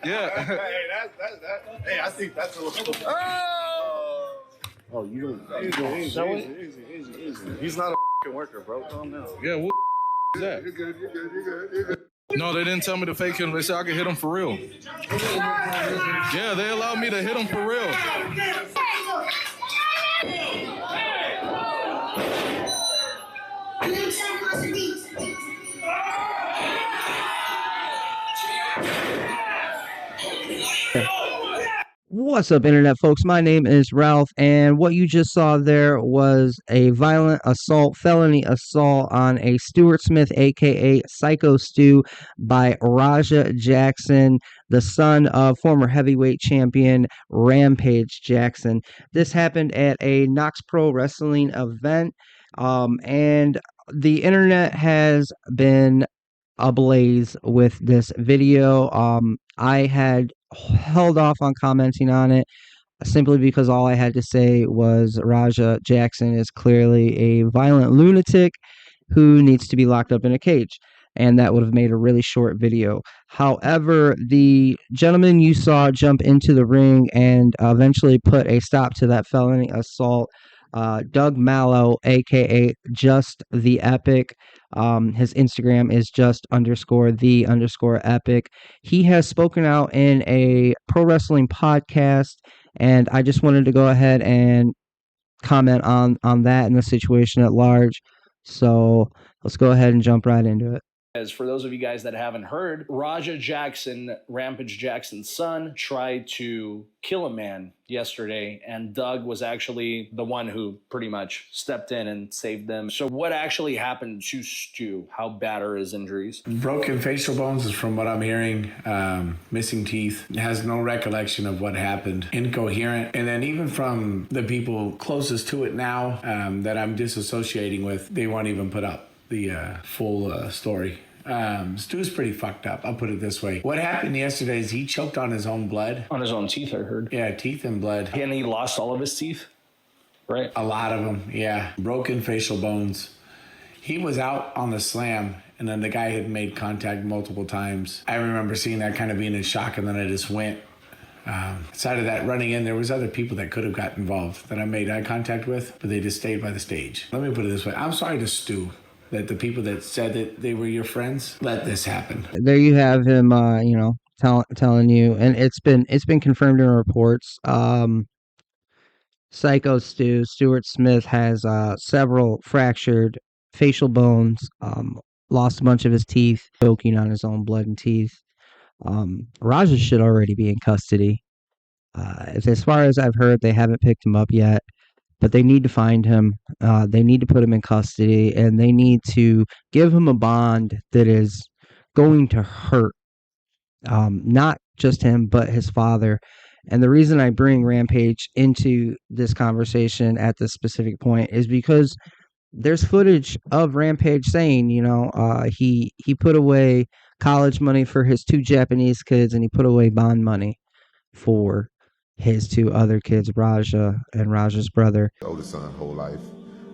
Yeah. Hey, I think that's a little. Oh, you don't. Easy. He's not a worker, bro. Calm down. Yeah, what is that? You're good. No, they didn't tell me to fake him. They said I could hit him for real. Yeah, they allowed me to hit him for real. What's up, internet folks? My name is Ralph, and what you just saw there was a violent assault, felony assault on a Stuart Smith, aka Syco Stu, by Rampage Jackson, the son of former heavyweight champion Rampage Jackson. This happened at a Knox Pro Wrestling event, and the internet has been ablaze with this video. I had held off on commenting on it simply because all I had to say was Raja Jackson is clearly a violent lunatic who needs to be locked up in a cage, and that would have made a really short video. However, the gentleman you saw jump into the ring and eventually put a stop to that felony assault, Doug Mallow, aka Just the Epic. His Instagram is just_the_epic. He has spoken out in a pro wrestling podcast, and I just wanted to go ahead and comment on that and the situation at large. So let's go ahead and jump right into it. As for those of you guys that haven't heard, Raja Jackson, Rampage Jackson's son, tried to kill a man yesterday, and Doug was actually the one who pretty much stepped in and saved them. So what actually happened to Stu? How bad are his injuries? Broken facial bones is from what I'm hearing. Missing teeth. Has no recollection of what happened. Incoherent. And then even from the people closest to it now that I'm disassociating with, they won't even put up the full story. Stu's pretty fucked up, I'll put it this way. What happened yesterday is he choked on his own blood. On his own teeth, I heard. Yeah, teeth and blood. And he lost all of his teeth, right? A lot of them, yeah. Broken facial bones. He was out on the slam, and then the guy had made contact multiple times. I remember seeing that, kind of being in shock, and then I just went. Aside of that, running in, there was other people that could have got involved that I made eye contact with, but they just stayed by the stage. Let me put it this way. I'm sorry to Stu that the people that said that they were your friends let this happen. There you have him, telling you, and it's been confirmed in reports. Syco Stu, Stuart Smith has several fractured facial bones, lost a bunch of his teeth, choking on his own blood and teeth. Raja should already be in custody. As far as I've heard, they haven't picked him up yet, but they need to find him. They need to put him in custody, and they need to give him a bond that is going to hurt not just him, but his father. And the reason I bring Rampage into this conversation at this specific point is because there's footage of Rampage saying, he put away college money for his 2 Japanese kids, and he put away bond money for his 2 other kids, Raja and Raja's brother. The oldest son, whole life,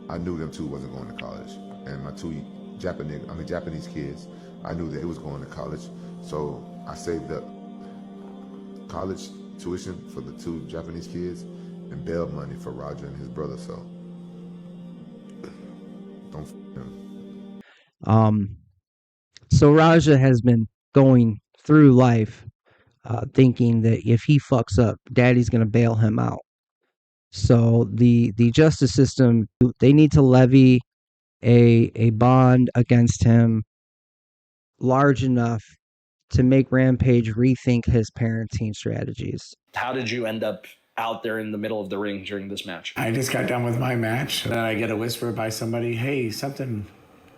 I knew them 2 wasn't going to college, and my 2 Japanese kids, I knew that it was going to college, so I saved up college tuition for the 2 Japanese kids and bail money for Raja and his brother. So don't him. So Raja has been going through life thinking that if he fucks up, daddy's going to bail him out. So the justice system, they need to levy a bond against him large enough to make Rampage rethink his parenting strategies. How did you end up out there in the middle of the ring during this match? I just got done with my match. Then I get a whisper by somebody, hey, something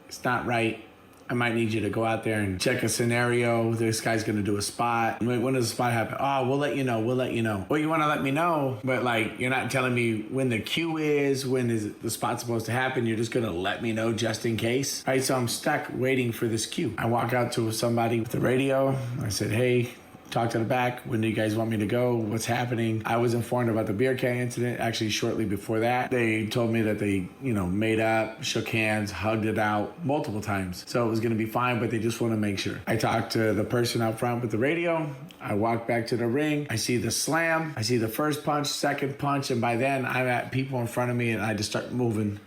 is not right. I might need you to go out there and check a scenario. This guy's going to do a spot. When does the spot happen? Oh, we'll let you know. Well, you want to let me know, but you're not telling me when the cue is, when is the spot supposed to happen. You're just going to let me know just in case. All right, so I'm stuck waiting for this cue. I walk out to somebody with the radio. I said, hey, talk to the back. When do you guys want me to go? What's happening? I was informed about the beer can incident actually shortly before that. They told me that they, made up, shook hands, hugged it out multiple times. So it was going to be fine, but they just want to make sure. I talked to the person out front with the radio. I walk back to the ring. I see the slam. I see the first punch, second punch. And by then I'm at people in front of me and I just start moving.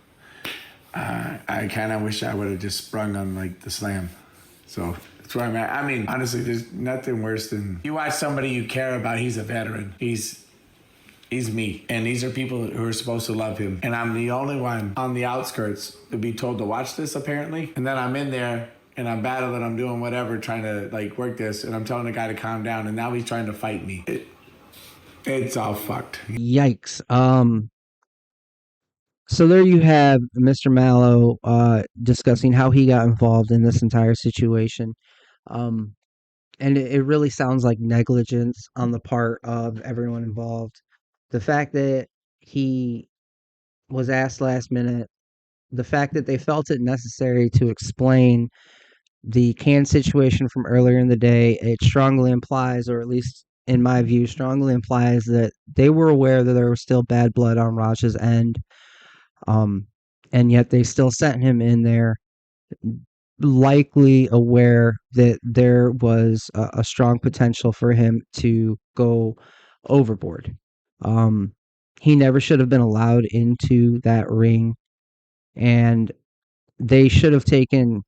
I kind of wish I would have just sprung on like the slam. So that's where I'm at. I mean, honestly, there's nothing worse than you watch somebody you care about. He's a veteran. He's me. And these are people who are supposed to love him. And I'm the only one on the outskirts to be told to watch this, apparently. And then I'm in there and I'm battling, I'm doing whatever, trying to like work this. And I'm telling the guy to calm down. And now he's trying to fight me. It's all fucked. Yikes. So there you have Mr. Mallow discussing how he got involved in this entire situation. And it really sounds like negligence on the part of everyone involved. The fact that he was asked last minute, the fact that they felt it necessary to explain the can situation from earlier in the day, it strongly implies, or at least in my view, strongly implies that they were aware that there was still bad blood on Raj's end. And yet they still sent him in there, likely aware that there was a strong potential for him to go overboard. He never should have been allowed into that ring, and they should have taken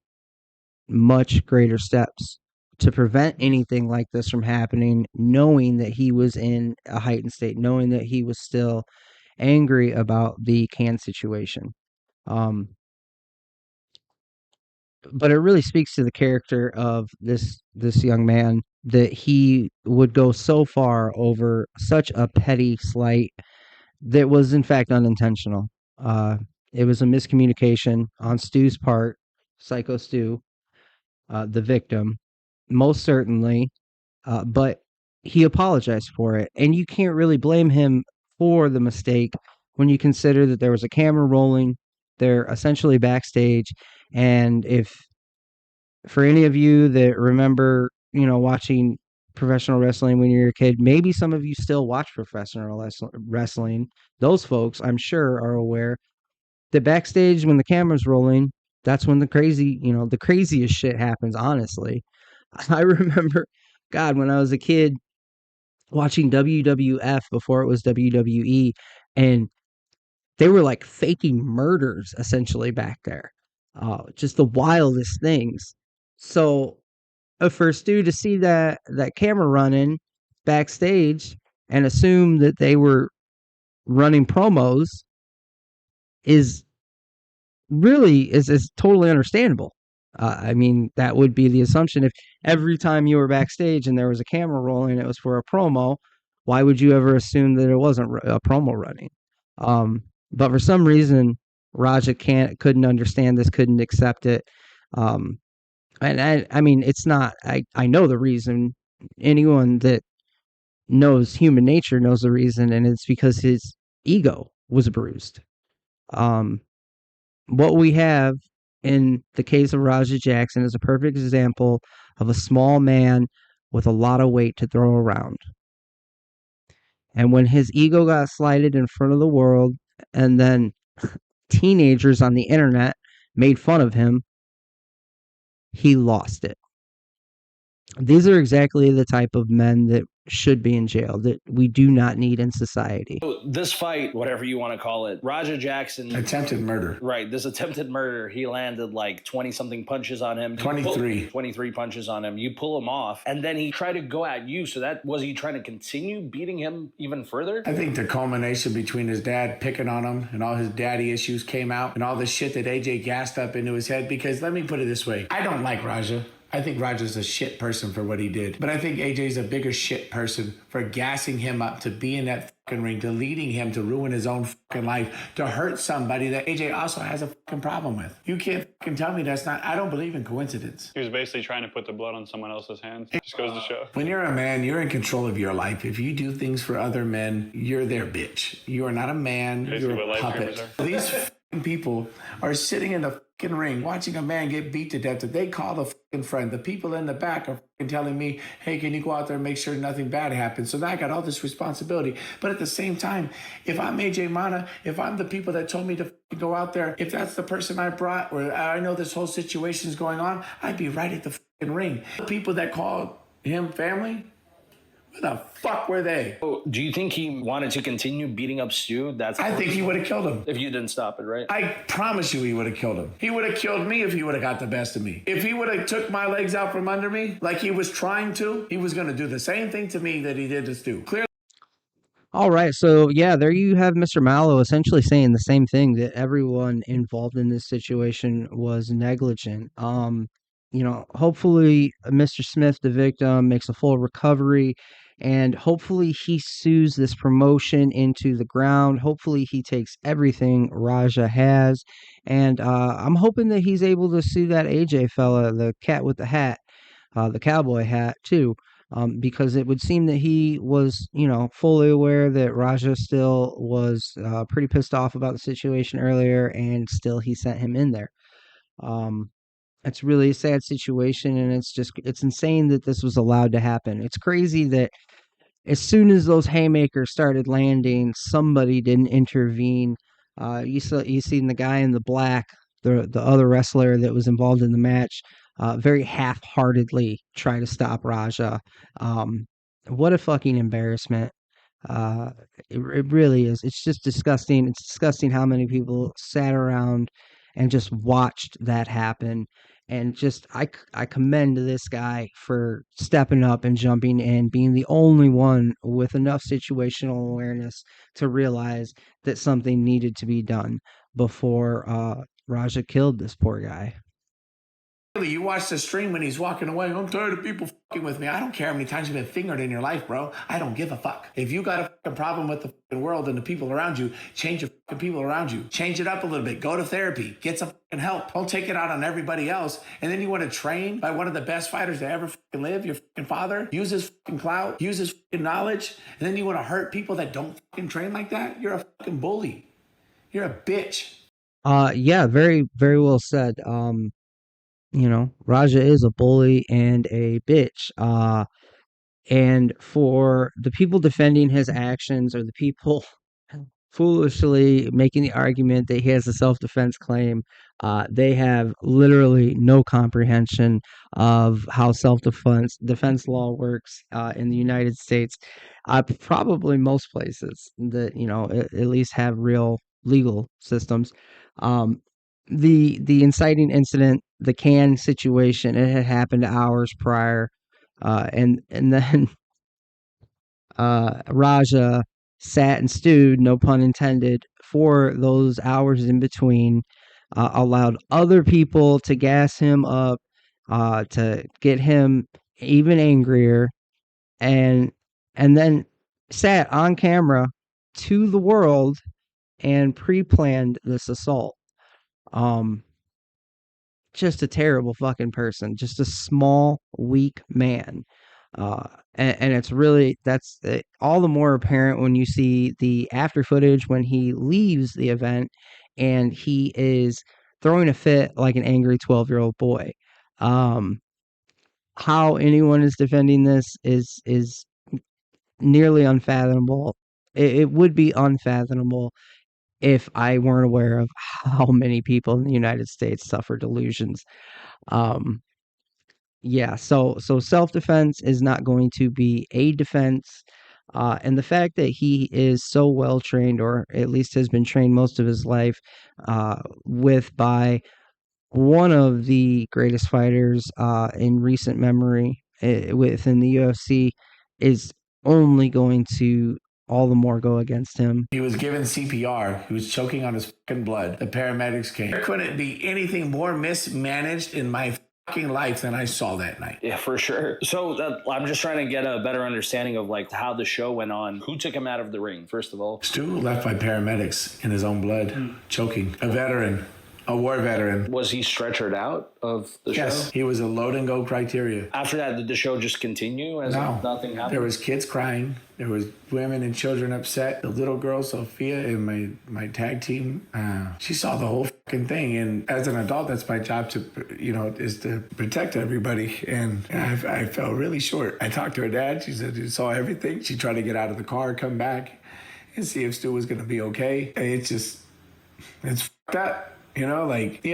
much greater steps to prevent anything like this from happening, knowing that he was in a heightened state, knowing that he was still angry about the can situation. But it really speaks to the character of this young man that he would go so far over such a petty slight that was in fact unintentional. It was a miscommunication on Stu's part, Syco Stu, the victim, most certainly, but he apologized for it. And you can't really blame him for the mistake when you consider that there was a camera rolling, they're essentially backstage, and if for any of you that remember, watching professional wrestling when you were a kid, maybe some of you still watch professional wrestling. Those folks, I'm sure, are aware that backstage when the camera's rolling, that's when the craziest shit happens, honestly. I remember, God, when I was a kid watching WWF before it was WWE, and they were like faking murders essentially back there. Just the wildest things. So for Stu to see that camera running backstage and assume that they were running promos is totally understandable. I mean, that would be the assumption. If every time you were backstage and there was a camera rolling, it was for a promo, why would you ever assume that it wasn't a promo running? But for some reason, Raja couldn't understand this, couldn't accept it. And I mean, it's not, I know the reason. Anyone that knows human nature knows the reason, and it's because his ego was bruised. What we have in the case of Raja Jackson is a perfect example of a small man with a lot of weight to throw around. And when his ego got slighted in front of the world, and then teenagers on the internet made fun of him, he lost it. These are exactly the type of men that should be in jail, that we do not need in society. So this fight, whatever you want to call it, Raja Jackson. Attempted murder. Right. This attempted murder, he landed like 20-something punches on him. 23 punches on him. You pull him off, and then he tried to go at you. So was he trying to continue beating him even further? I think the culmination between his dad picking on him and all his daddy issues came out, and all the shit that AJ gassed up into his head. Because let me put it this way. I don't like Raja. I think Raja's a shit person for what he did. But I think AJ's a bigger shit person for gassing him up to be in that fucking ring, to leading him to ruin his own fucking life, to hurt somebody that AJ also has a fucking problem with. You can't fucking tell me that's not, I don't believe in coincidence. He was basically trying to put the blood on someone else's hands. Just goes to show. When you're a man, you're in control of your life. If you do things for other men, you're their bitch. You are not a man, Basically you're a puppet. These fucking people are sitting in the ring watching a man get beat to death that they call the fucking friend. The people in the back are fucking telling me, hey, can you go out there and make sure nothing bad happens? So now I got all this responsibility. But at the same time, if I'm AJ Mana, if I'm the people that told me to go out there, if that's the person I brought, or I know this whole situation is going on, I'd be right at the fucking ring. The people that called him family, where the fuck were they? Oh, do you think he wanted to continue beating up Stu? I think he would have killed him. If you didn't stop it, right? I promise you he would have killed him. He would have killed me if he would have got the best of me. If he would have took my legs out from under me like he was trying to, he was going to do the same thing to me that he did to Stu. Clearly. All right, so yeah, there you have Mr. Mallow essentially saying the same thing, that everyone involved in this situation was negligent. Hopefully Mr. Smith, the victim, makes a full recovery, and hopefully he sues this promotion into the ground. Hopefully he takes everything Raja has, and I'm hoping that he's able to sue that AJ fella, the cat with the hat, the cowboy hat too. Because it would seem that he was, fully aware that Raja still was pretty pissed off about the situation earlier, and still he sent him in there. It's really a sad situation, and it's insane that this was allowed to happen. It's crazy that as soon as those haymakers started landing, somebody didn't intervene. You seen the guy in the black, the other wrestler that was involved in the match, very half-heartedly try to stop Raja. What a fucking embarrassment. It really is. It's just disgusting. It's disgusting how many people sat around and just watched that happen. And just, I commend this guy for stepping up and jumping in, being the only one with enough situational awareness to realize that something needed to be done before Raja killed this poor guy. You watch the stream when he's walking away. I'm tired of people fucking with me. I don't care how many times you've been fingered in your life, bro. I don't give a fuck. If you got a fucking problem with the fucking world and the people around you, change the fucking people around you. Change it up a little bit. Go to therapy. Get some fucking help. Don't take it out on everybody else. And then you want to train by one of the best fighters to ever fucking live, your fucking father. Use his fucking clout. Use his fucking knowledge. And then you want to hurt people that don't fucking train like that? You're a fucking bully. You're a bitch. Yeah, very, very well said. Raja is a bully and a bitch. And for the people defending his actions, or the people foolishly making the argument that he has a self-defense claim, they have literally no comprehension of how self-defense law works in the United States. Probably most places that, at least have real legal systems. The inciting incident, the can situation, it had happened hours prior, and then Raja sat and stewed, no pun intended, for those hours in between, allowed other people to gas him up, to get him even angrier, and then sat on camera to the world and pre-planned this assault. Just a terrible fucking person, just a small, weak man. And it's really, that's all the more apparent when you see the after footage when he leaves the event and he is throwing a fit like an angry 12-year-old boy. How anyone is defending this is nearly unfathomable. It would be unfathomable if I weren't aware of how many people in the United States suffer delusions. So self-defense is not going to be a defense. And the fact that he is so well trained, or at least has been trained most of his life, by one of the greatest fighters in recent memory within the UFC, is only going to all the more go against him. He was given CPR. He was choking on his fucking blood. The paramedics came. There couldn't be anything more mismanaged in my fucking life than I saw that night. Yeah, for sure. So I'm just trying to get a better understanding of like how the show went on. Who took him out of the ring, first of all? Stu left by paramedics in his own blood, choking. A veteran A war veteran. Was he stretchered out of the Yes, show? he was a load and go criteria. After that, did the show just continue as No, nothing happened? there was kids crying. There was women and children upset. The little girl, Sophia, in my tag team, she saw the whole fucking thing. And as an adult, that's my job to, is to protect everybody. And I fell really short. I talked to her dad. She said she saw everything. She tried to get out of the car, come back, and see if Stu was going to be okay. And it's fucked up. You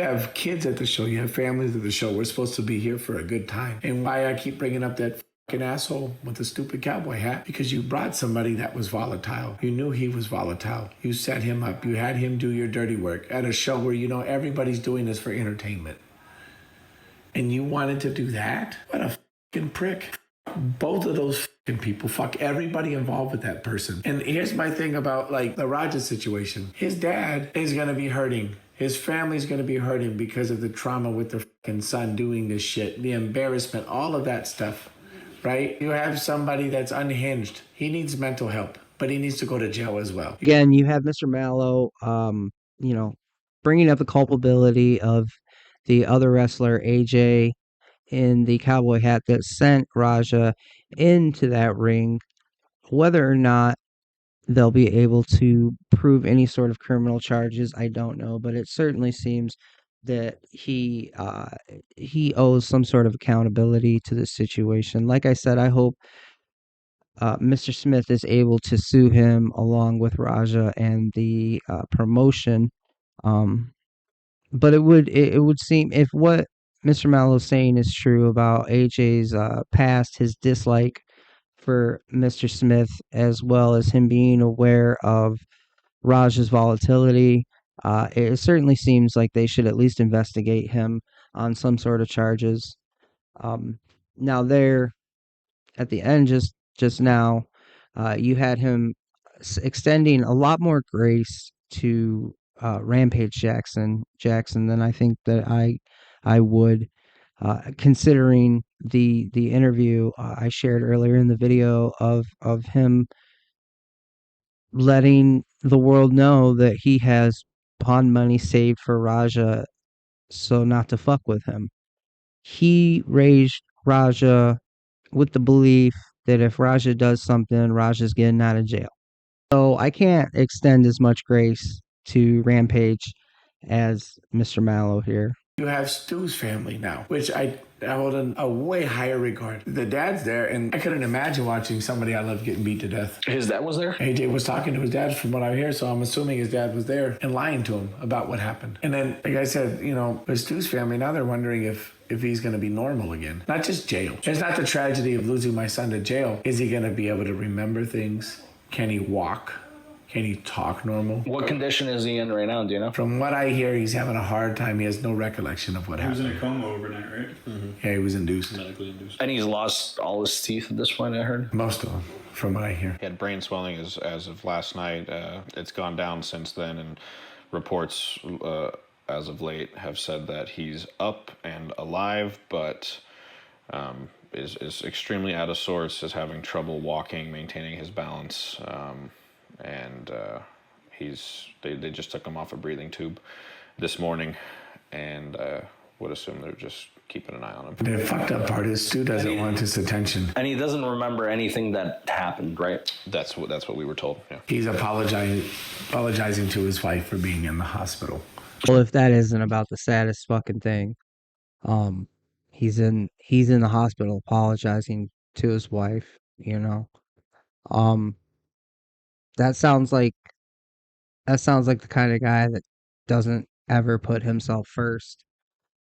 have kids at the show, you have families at the show. We're supposed to be here for a good time. And why I keep bringing up that fucking asshole with the stupid cowboy hat? Because you brought somebody that was volatile. You knew he was volatile. You set him up. You had him do your dirty work at a show where everybody's doing this for entertainment. And you wanted to do that? What a fucking prick. Both of those fucking people, fuck everybody involved with that person. And here's my thing about the Rogers situation. His dad is going to be hurting. His family's going to be hurting because of the trauma with their fucking son doing this shit, the embarrassment, all of that stuff, right? You have somebody that's unhinged. He needs mental help, but he needs to go to jail as well. Again, you have Mr. Mallow, bringing up the culpability of the other wrestler, AJ, in the cowboy hat that sent Raja into that ring. Whether or not they'll be able to prove any sort of criminal charges, I don't know, but it certainly seems that he owes some sort of accountability to this situation. Like I said, I hope Mr. Smith is able to sue him along with Raja and the promotion. But it would seem, if what Mr. Mallow's saying is true about AJ's past, his dislike for Mr. Smith, as well as him being aware of Raj's volatility, it certainly seems like they should at least investigate him on some sort of charges. Now there, at the end, just now, you had him extending a lot more grace to Rampage Jackson than I think that I would, considering the interview I shared earlier in the video of him letting the world know that he has pawn money saved for Raja, so not to fuck with him. He raised Raja with the belief that if Raja does something, Raja's getting out of jail. So I can't extend as much grace to Rampage as Mr. Mallow here. You have Stu's family now, which I hold in a way higher regard. The dad's there, and I couldn't imagine watching somebody I love getting beat to death. His dad was there? AJ was talking to his dad from what I hear, so I'm assuming his dad was there and lying to him about what happened. And then, like I said, with Stu's family, now they're wondering if he's going to be normal again. Not just jail. It's not the tragedy of losing my son to jail. Is he going to be able to remember things? Can he walk? Can he talk normal? What condition is he in right now? Do you know? From what I hear, he's having a hard time. He has no recollection of what happened. He was in a coma overnight, right? Mm-hmm. Yeah, he was induced. Medically induced. And he's lost all his teeth at this point, I heard? Most of them, from what I hear. He had brain swelling as of last night. It's gone down since then, and reports as of late have said that he's up and alive, but is extremely out of sorts, is having trouble walking, maintaining his balance, and they just took him off a breathing tube this morning, and would assume they're just keeping an eye on him. The fucked up part is Stu doesn't want his attention. And he doesn't remember anything that happened, right? That's what we were told. Yeah. He's apologizing to his wife for being in the hospital. Well, if that isn't about the saddest fucking thing, he's in the hospital apologizing to his wife, That sounds like the kind of guy that doesn't ever put himself first.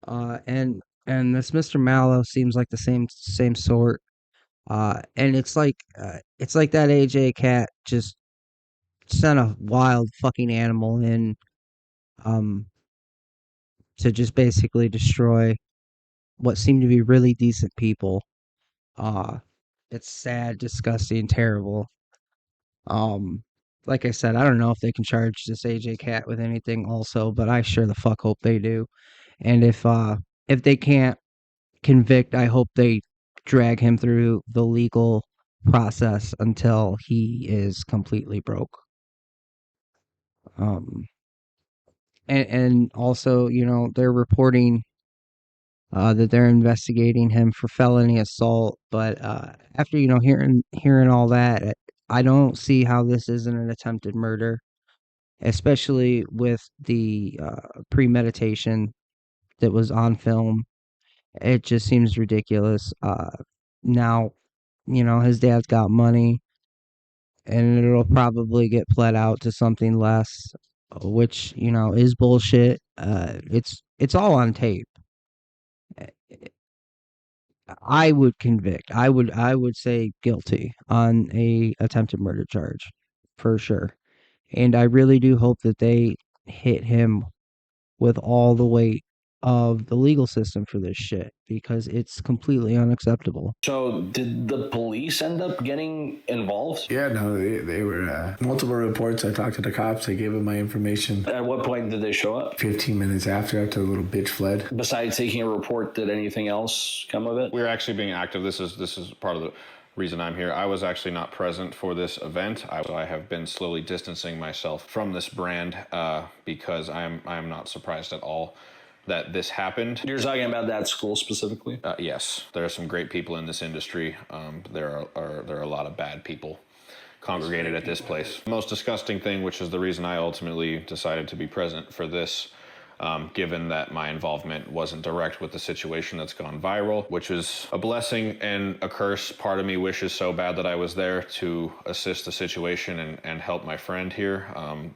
And this Mr. Mallow seems like the same sort. And it's like that AJ cat just sent a wild fucking animal in, to just basically destroy what seem to be really decent people. It's sad, disgusting, terrible. Like I said, I don't know if they can charge this AJ cat with anything also, but I sure the fuck hope they do. And if they can't convict, I hope they drag him through the legal process until he is completely broke. and also, they're reporting that they're investigating him for felony assault. But after hearing all that, I don't see how this isn't an attempted murder, especially with the premeditation that was on film. It just seems ridiculous. Now, his dad's got money, and it'll probably get pled out to something less, which is bullshit. It's all on tape. I would convict. I would say guilty on a attempted murder charge for sure. And I really do hope that they hit him with all the weight of the legal system for this shit, because it's completely unacceptable. So, did the police end up getting involved? Yeah, no, they were multiple reports. I talked to the cops. I gave them my information. At what point did they show up? 15 minutes after the little bitch fled. Besides taking a report, did anything else come of it? We're actually being active. This is part of the reason I'm here. I was actually not present for this event. I have been slowly distancing myself from this brand because I am not surprised at all that this happened. You're talking about that school specifically? Yes, there are some great people in this industry. There are a lot of bad people congregated at this place. The most disgusting thing, which is the reason I ultimately decided to be present for this, given that my involvement wasn't direct with the situation that's gone viral, which is a blessing and a curse. Part of me wishes so bad that I was there to assist the situation and help my friend here.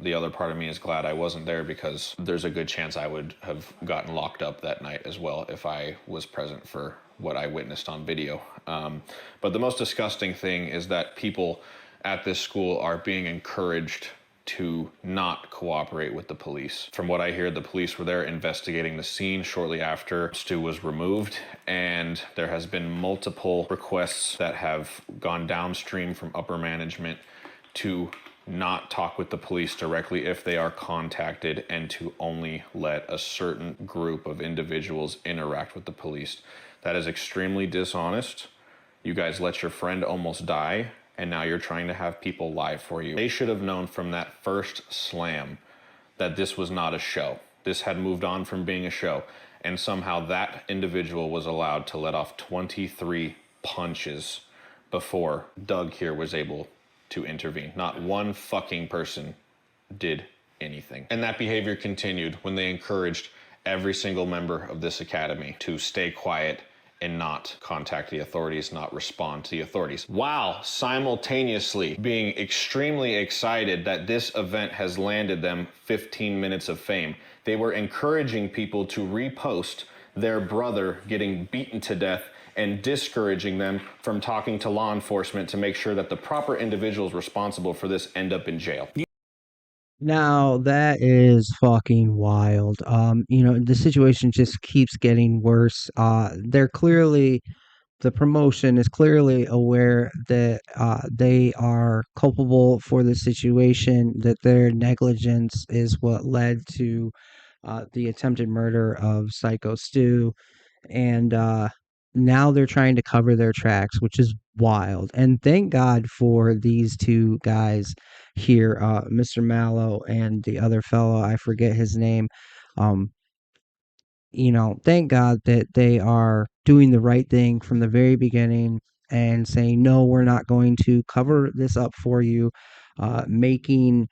The other part of me is glad I wasn't there, because there's a good chance I would have gotten locked up that night as well if I was present for what I witnessed on video. But the most disgusting thing is that people at this school are being encouraged to not cooperate with the police. From what I hear, the police were there investigating the scene shortly after Stu was removed, and there has been multiple requests that have gone downstream from upper management to not talk with the police directly if they are contacted, and to only let a certain group of individuals interact with the police. That is extremely dishonest. You guys let your friend almost die, and now you're trying to have people lie for you. They should have known from that first slam that this was not a show. This had moved on from being a show, and somehow that individual was allowed to let off 23 punches before Doug here was able to intervene. Not one fucking person did anything. And that behavior continued when they encouraged every single member of this academy to stay quiet and not contact the authorities, not respond to the authorities, while simultaneously being extremely excited that this event has landed them 15 minutes of fame. They were encouraging people to repost their brother getting beaten to death and discouraging them from talking to law enforcement to make sure that the proper individuals responsible for this end up in jail. Now that is fucking wild. The situation just keeps getting worse. The promotion is clearly aware that they are culpable for the situation, that their negligence is what led to the attempted murder of Syco Stu, and now they're trying to cover their tracks, which is wild. And thank God for these two guys here, Mr. Mallow and the other fellow, I forget his name. Um, thank God that they are doing the right thing from the very beginning and saying, no, we're not going to cover this up for you, making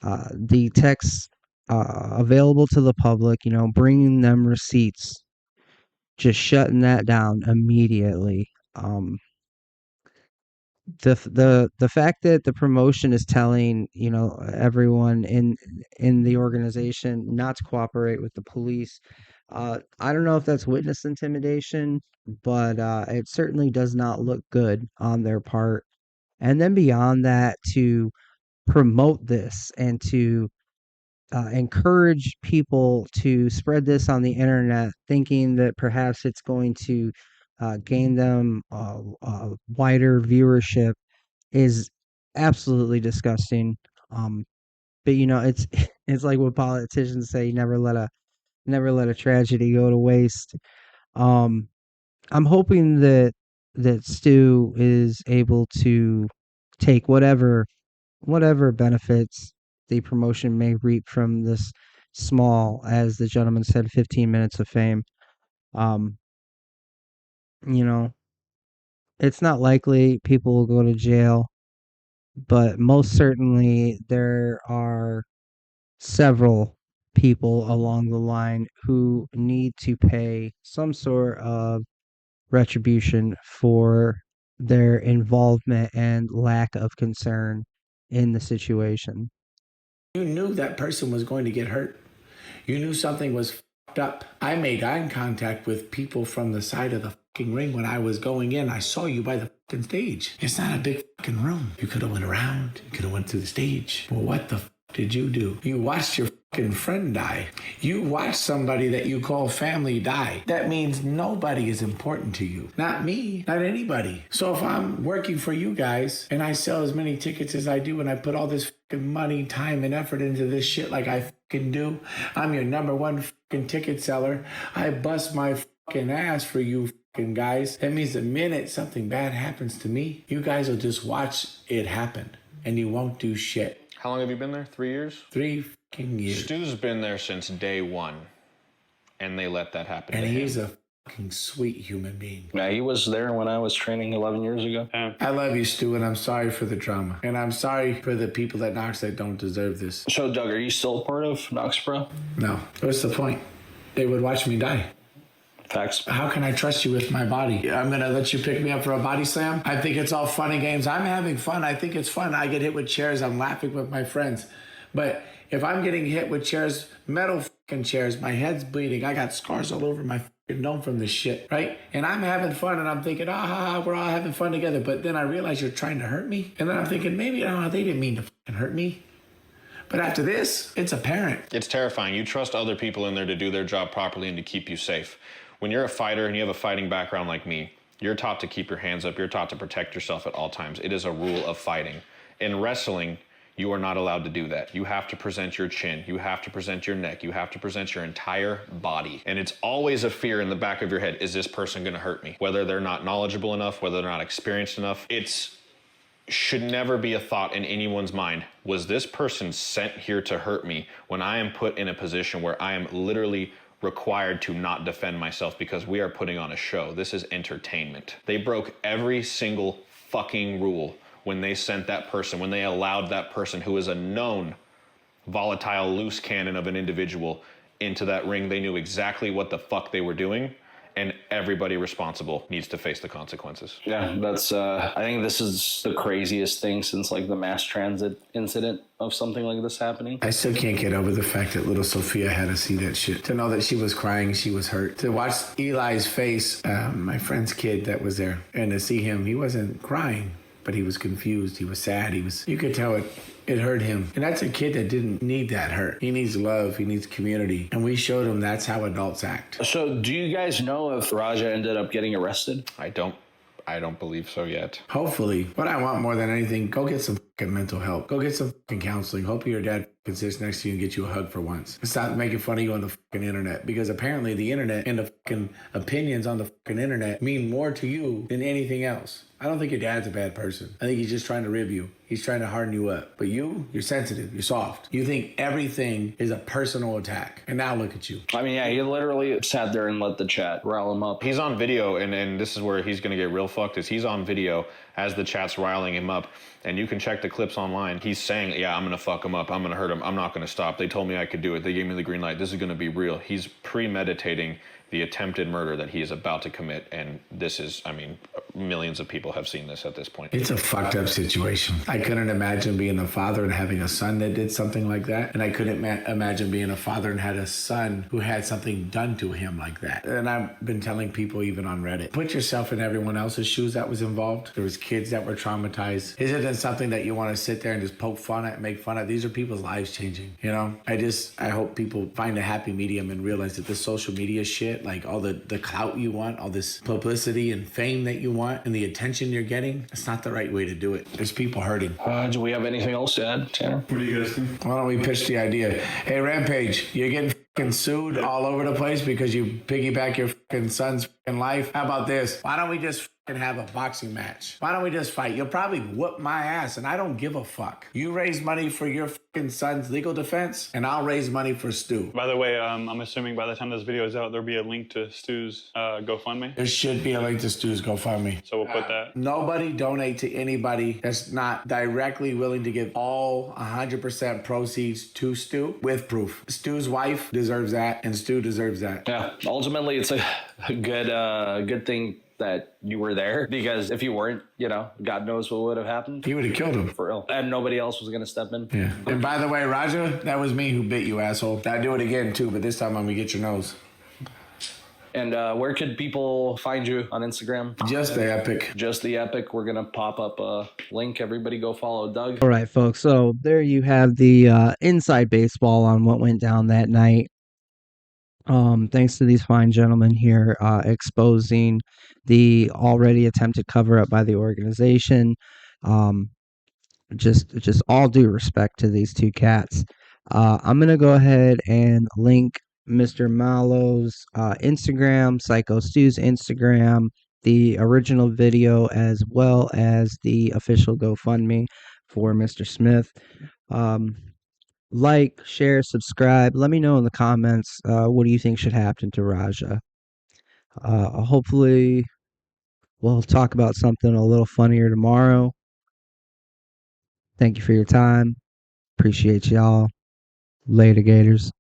the texts available to the public, bringing them receipts, just shutting that down immediately. The fact that the promotion is telling everyone in the organization not to cooperate with the police, I don't know if that's witness intimidation, but it certainly does not look good on their part. And then beyond that, to promote this and to encourage people to spread this on the internet, thinking that perhaps it's going to gain them wider viewership, is absolutely disgusting. But it's it's like what politicians say: never let a tragedy go to waste. Um, I'm hoping that Stu is able to take whatever benefits the promotion may reap from this small, as the gentleman said, 15 minutes of fame. Um, you know, it's not likely people will go to jail, but most certainly there are several people along the line who need to pay some sort of retribution for their involvement and lack of concern in the situation. You knew that person was going to get hurt. You knew something was fucked up. I made eye contact with people from the side of the fucking ring when I was going in. I saw you by the fucking stage. It's not a big fucking room. You could have went around. You could have went through the stage. Well, what the fuck did you do? You watched your fucking friend die. You watched somebody that you call family die. That means nobody is important to you. Not me, not anybody. So if I'm working for you guys and I sell as many tickets as I do and I put all this fucking money, time, and effort into this shit like I fucking do, I'm your number one fucking ticket seller. I bust my fucking ass for you fucking guys. That means the minute something bad happens to me, you guys will just watch it happen and you won't do shit. How long have you been there? 3 years? 3 fucking years. Stu's been there since day one, and they let that happen. And to he's him. a fucking sweet human being. Yeah, he was there when I was training 11 years ago. I love you, Stu, and I'm sorry for the drama. And I'm sorry for the people at Knox that don't deserve this. So, Doug, are you still part of Knox Pro? No. What's the point? They would watch me die. Facts. How can I trust you with my body? I'm going to let you pick me up for a body slam? I think it's all fun and games. I'm having fun. I think it's fun. I get hit with chairs. I'm laughing with my friends. But if I'm getting hit with chairs, metal fucking chairs, my head's bleeding. I got scars all over my fucking dome from this shit, right? And I'm having fun and I'm thinking, we're all having fun together. But then I realize you're trying to hurt me. And then I'm thinking, maybe they didn't mean to fucking hurt me. But after this, it's apparent. It's terrifying. You trust other people in there to do their job properly and to keep you safe. When you're a fighter and you have a fighting background like me, you're taught to keep your hands up. You're taught to protect yourself at all times. It is a rule of fighting. In wrestling, you are not allowed to do that. You have to present your chin. You have to present your neck. You have to present your entire body. And it's always a fear in the back of your head. Is this person going to hurt me? Whether they're not knowledgeable enough, whether they're not experienced enough, should never be a thought in anyone's mind. Was this person sent here to hurt me when I am put in a position where I am literally required to not defend myself because we are putting on a show? This is entertainment. They broke every single fucking rule when they sent that person, when they allowed that person who is a known volatile loose cannon of an individual into that ring. They knew exactly what the fuck they were doing, and everybody responsible needs to face the consequences. Yeah, that's, I think this is the craziest thing since like the mass transit incident of something like this happening. I still can't get over the fact that little Sophia had to see that shit. To know that she was crying, she was hurt. To watch Eli's face, my friend's kid that was there, and to see him, he wasn't crying, but he was confused. He was sad. You could tell it hurt him. And that's a kid that didn't need that hurt. He needs love. He needs community. And we showed him that's how adults act. So do you guys know if Raja ended up getting arrested? I don't believe so yet. Hopefully. What I want more than anything, go get some fucking mental help. Go get some fucking counseling. Hope your dad fucking sits next to you and get you a hug for once. And stop making fun of you on the fucking internet. Because apparently the internet and the fucking opinions on the fucking internet mean more to you than anything else. I don't think your dad's a bad person. I think he's just trying to rib you. He's trying to harden you up. But you're sensitive. You're soft. You think everything is a personal attack. And now look at you. I mean, yeah, he literally sat there and let the chat rile him up. He's on video, and this is where he's going to get real fucked, is he's on video as the chat's riling him up. And you can check the clips online. He's saying, yeah, I'm going to fuck him up. I'm going to hurt him. I'm not going to stop. They told me I could do it. They gave me the green light. This is going to be real. He's premeditating the attempted murder that he is about to commit. And this is, I mean, millions of people have seen this at this point. It's a fucked up situation. I couldn't imagine being a father and having a son that did something like that. And I couldn't imagine being a father and had a son who had something done to him like that. And I've been telling people even on Reddit, put yourself in everyone else's shoes that was involved. There was kids that were traumatized. Isn't it something that you want to sit there and just poke fun at and make fun of? These are people's lives changing, you know? I hope people find a happy medium and realize that this social media shit, like all the clout you want, all this publicity and fame that you want, and the attention you're getting, it's not the right way to do it. There's people hurting. Do we have anything else to add, Tanner? What do you guys think? Why don't we pitch the idea? Hey, Rampage, you're getting fucking sued all over the place because you piggyback your fucking son's fucking life. How about this? Why don't we just and have a boxing match. Why don't we just fight? You'll probably whoop my ass, and I don't give a fuck. You raise money for your fucking son's legal defense, and I'll raise money for Stu. By the way, I'm assuming by the time this video is out, there'll be a link to Stu's GoFundMe. There should be a link to Stu's GoFundMe. So we'll put that. Nobody donate to anybody that's not directly willing to give all 100% proceeds to Stu with proof. Stu's wife deserves that, and Stu deserves that. Yeah, ultimately, it's a good thing that you were there, because if you weren't, God knows what would have happened. He would have killed him. For real. And nobody else was going to step in. Yeah. And by the way, Raja, that was me who bit you, asshole. I'd do it again, too, but this time I'm going to get your nose. And where could people find you on Instagram? Just the Epic. Just the Epic. We're going to pop up a link. Everybody go follow Doug. All right, folks. So there you have the inside baseball on what went down that night. Thanks to these fine gentlemen here exposing the already attempted cover-up by the organization. Just all due respect to these two cats. I'm going to go ahead and link Mr. Malo's Instagram, Syco Stu's Instagram, the original video, as well as the official GoFundMe for Mr. Smith. Like, share, subscribe. Let me know in the comments what do you think should happen to Raja. Hopefully we'll talk about something a little funnier tomorrow. Thank you for your time. Appreciate y'all. Later, Gators.